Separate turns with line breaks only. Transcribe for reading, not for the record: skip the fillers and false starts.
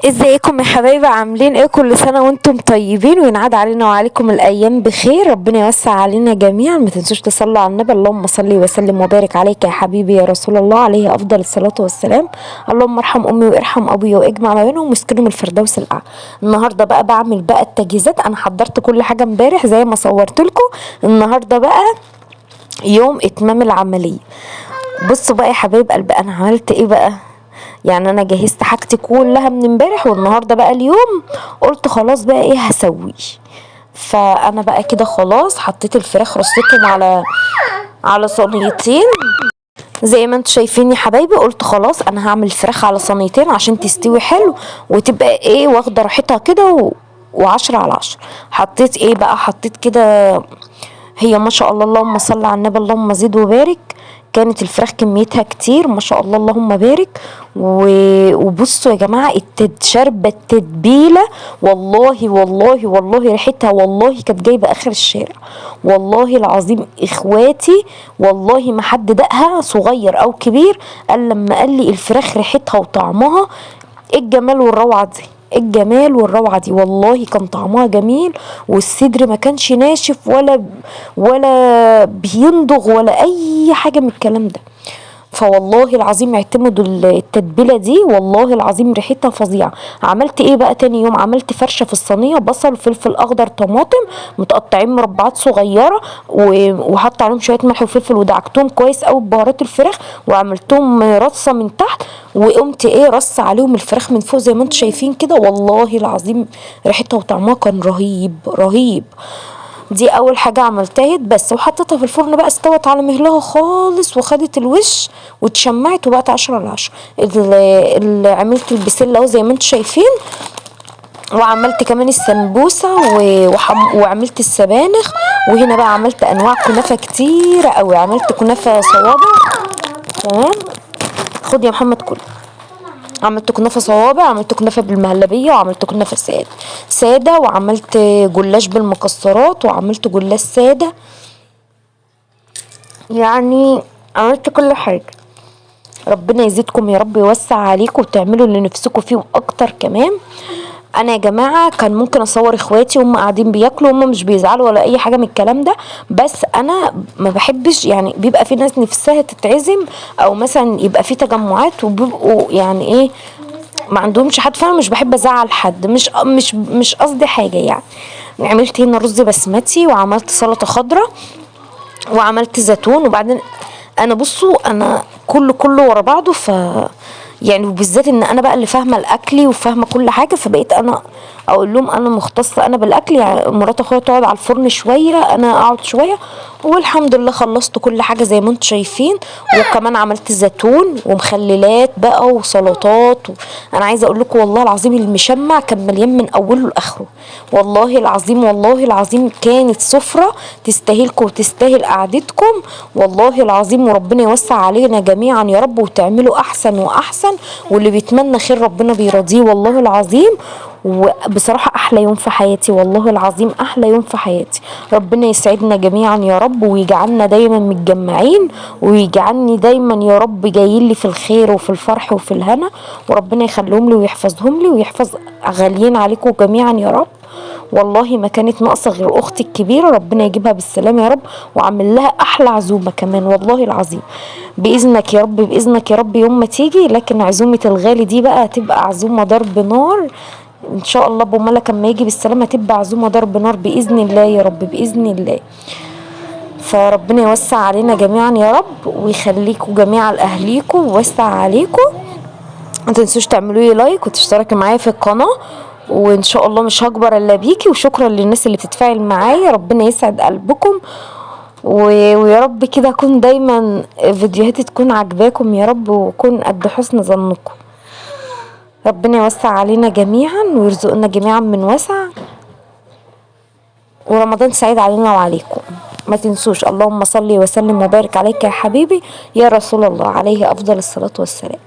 ازيكم يا حبايبي؟ عاملين ايه؟ كل سنة وانتم طيبين وينعاد علينا وعليكم الايام بخير. ربنا يوسع علينا جميعا. ما تنسوش تصلوا على النبي. اللهم صل وسلم وبارك عليك يا حبيبي يا رسول الله، عليه افضل الصلاة والسلام. اللهم ارحم امي وارحم ابوي واجمع ما بينهم واسكنهم الفردوس الاعلى. النهارده بقى بعمل بقى التجهيزات. انا حضرت كل حاجة امبارح زي ما صورت لكم. النهارده بقى يوم اتمام العملية. بصوا بقى يا حبايب قلبي انا عملت ايه بقى. يعني انا جهزت حاجتي كلها من امبارح، والنهارده بقى اليوم قلت خلاص بقى ايه هسوي. فانا بقى كده خلاص حطيت الفراخ، رصيتهم على صينيتين زي ما انتوا شايفين يا حبايبي. قلت خلاص انا هعمل الفراخ على صينيتين عشان تستوي حلو وتبقى ايه واخده راحتها كده وعشرة على عشرة. حطيت ايه بقى، حطيت كده هي ما شاء الله اللهم صل على النبي اللهم زد وبارك. كانت الفراخ كميتها كتير ما شاء الله اللهم بارك. وبصوا يا جماعه شاربه التتبيله. والله والله والله ريحتها والله كانت جايبه اخر الشارع. والله العظيم اخواتي والله ما حد دقها صغير او كبير قال لما قال لي الفراخ ريحتها وطعمها ايه الجمال والروعه دي. الجمال والروعه دي والله كان طعمها جميل. والصدر ما كانش ناشف ولا بيندغ ولا اي حاجه من الكلام ده. فوالله العظيم اعتمدوا التتبيله دي، والله العظيم ريحتها فظيعه. عملت ايه بقى تاني يوم؟ عملت فرشه في الصينيه، بصل فلفل اخضر طماطم متقطعين مربعات صغيره، وحط عليهم شويه ملح وفلفل ودعكتهم كويس قوي ببهارات الفراخ، وعملتهم رصه من تحت، وقمت ايه رص عليهم الفراخ من فوق زي ما انتم شايفين كده. والله العظيم ريحتها وطعمها كان رهيب رهيب. دي اول حاجة عملتها بس، وحطيتها في الفرن بقى استوت على مهلها خالص وخدت الوش واتشمعت وبقت 10/10. اللي عملت البسلة اهو زي ما انتم شايفين، وعملت كمان السمبوسة وعملت السبانخ. وهنا بقى عملت انواع كنافة كتيرة قوي. عملت كنافة صوابع. تمام، خد يا محمد كل. عملت كنافة صوابع، عملت كنافة بالمهلبية، وعملت كنافة سادة، وعملت جلاش بالمكسرات، وعملت جلاش سادة. يعني عملت كل حاجة. ربنا يزيدكم يا رب، يوسع عليكم وتعملوا اللي نفسكم فيه واكتر كمان. انا يا جماعه كان ممكن اصور اخواتي وهم قاعدين بياكلوا، هم مش بيزعلوا ولا اي حاجه من الكلام ده، بس انا ما بحبش. يعني بيبقى في ناس نفسها تتعزم او مثلا يبقى في تجمعات وبيبقوا يعني ايه ما عندهمش حد، فانا مش بحب ازعل حد. مش قصدي حاجه يعني. عملت هنا رز بسمتي، وعملت سلطه خضراء، وعملت زيتون. وبعدين انا بصوا انا كله ورا بعضه. يعني وبالذات ان انا بقى اللي فاهمه الاكلي وفاهمه كل حاجه، فبقيت انا اقول لهم انا مختصه انا بالاكل. يعني مرات اخويا تقعد على الفرن شويه انا اقعد شويه، والحمد لله خلصت كل حاجه زي ما انتم شايفين. وكمان عملت زيتون ومخللات بقى وسلطات انا عايزه اقول لكم والله العظيم المشمع كان مليان من اوله لاخره. والله العظيم والله العظيم كانت سفره تستاهلكم وتستاهل قعدتكم. والله العظيم وربنا يوسع علينا جميعا يا رب وتعملوا احسن واحسن. واللي بيتمنى خير ربنا بيرضيه والله العظيم. وبصراحة أحلى يوم في حياتي، والله العظيم أحلى يوم في حياتي. ربنا يسعدنا جميعا يا رب، ويجعلنا دايما متجمعين، ويجعلني دايما يا رب جايين لي في الخير وفي الفرح وفي الهنا. وربنا يخليهم لي ويحفظهم لي ويحفظ غاليين عليكم جميعا يا رب. والله ما كانت ناقصة غير أختي الكبيرة، ربنا يجيبها بالسلامة يا رب، وعمل لها أحلى عزومة كمان والله العظيم. بإذنك يا رب بإذنك يا رب يوم ما تيجي. لكن عزومة الغالي دي بقى هتبقى عزومة ضرب نار ان شاء الله. ابو ملك اما يجي بالسلامه تبقى عزومه ضرب نار باذن الله يا رب باذن الله. فربنا يوسع علينا جميعا يا رب، ويخليكم جميعا لاهليكم ويوسع عليكم. ما تنسوش تعملوا لي لايك وتشتركوا معايا في القناه، وان شاء الله مش هكبر الا بيكي. وشكرا للناس اللي بتتفاعل معايا، ربنا يسعد قلبكم. ويا رب كده اكون دايما فيديوهاتي تكون عجباكم يا رب، واكون قد حسن ظنكم. ربنا يوسع علينا جميعا ويرزقنا جميعا من وسع، ورمضان سعيد علينا وعليكم. ما تنسوش اللهم صل وسلم وبارك عليك يا حبيبي يا رسول الله، عليه افضل الصلاة والسلام.